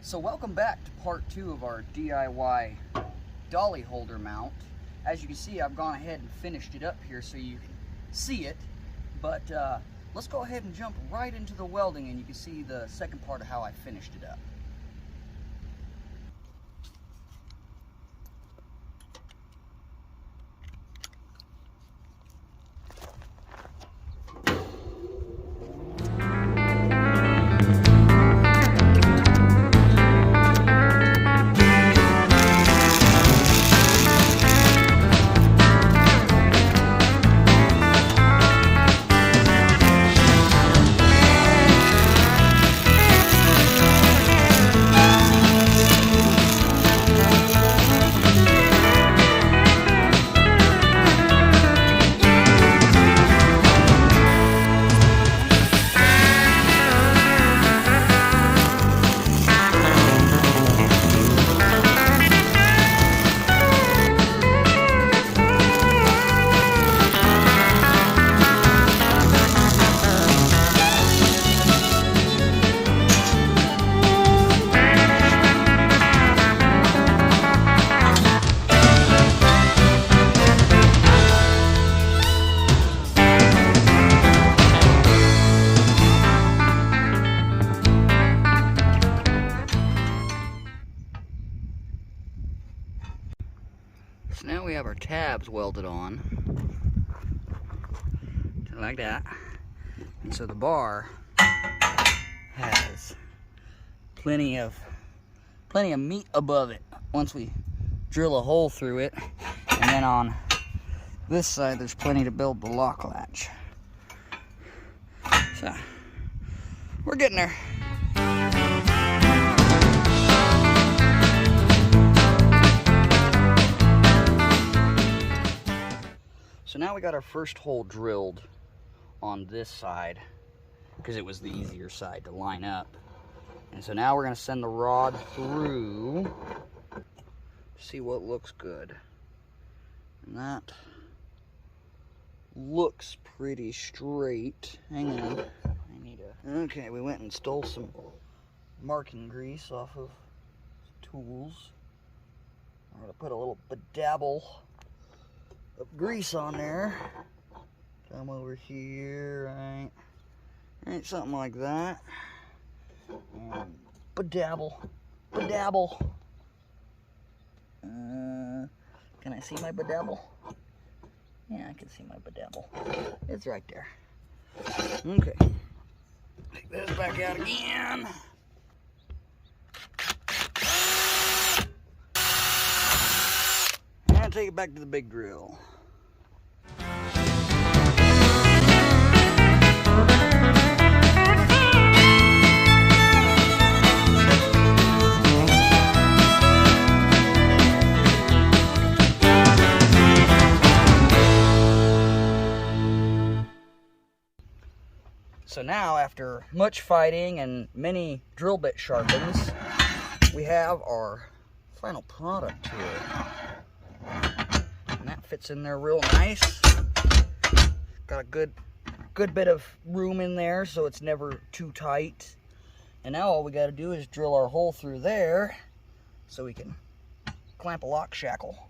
So welcome back to part 2 of our DIY dolly holder mount. As you can see, I've gone ahead and finished it up here so you can see it, but let's go ahead and jump right into the welding and you can see the second part of how I finished it up. So now we have our tabs welded on, like that, and so the bar has plenty of meat above it once we drill a hole through it, and then on this side there's plenty to build the lock latch. So we're getting there. So now we got our first hole drilled on this side because it was the easier side to line up. And so now we're going to send the rod through to see what looks good. And that looks pretty straight. Hang on. Okay, we went and stole some marking grease off of tools. I'm going to put a little bedabble of grease on there. Come over here, right, something like that. And bedabble. Can I see my bedabble? Yeah, I can see my bedabble. It's right there. Okay. Take this back out again. And take it back to the big drill. So now, after much fighting and many drill bit sharpens, we have our final product here. And that fits in there real nice. Got a good bit of room in there so it's never too tight. And now all we got to do is drill our hole through there so we can clamp a lock shackle.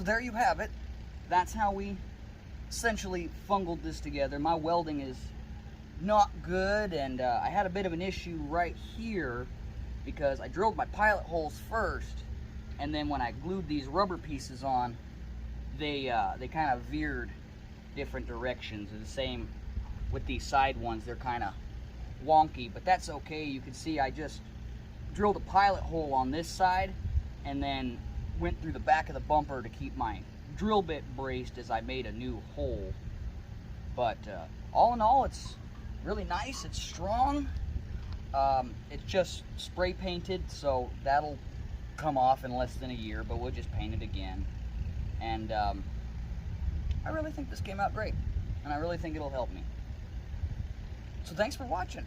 So there you have it. That's how we essentially fungled this together. My welding is not good, and I had a bit of an issue right here because I drilled my pilot holes first, and then when I glued these rubber pieces on, they kind of veered different directions. The same with these side ones, they're kind of wonky, but that's okay. You can see I just drilled a pilot hole on this side and then went through the back of the bumper to keep my drill bit braced as I made a new hole. But all in all, it's really nice. It's strong. It's just spray painted, so that'll come off in less than a year, but we'll just paint it again. And I really think this came out great, and I really think it'll help me. So thanks for watching.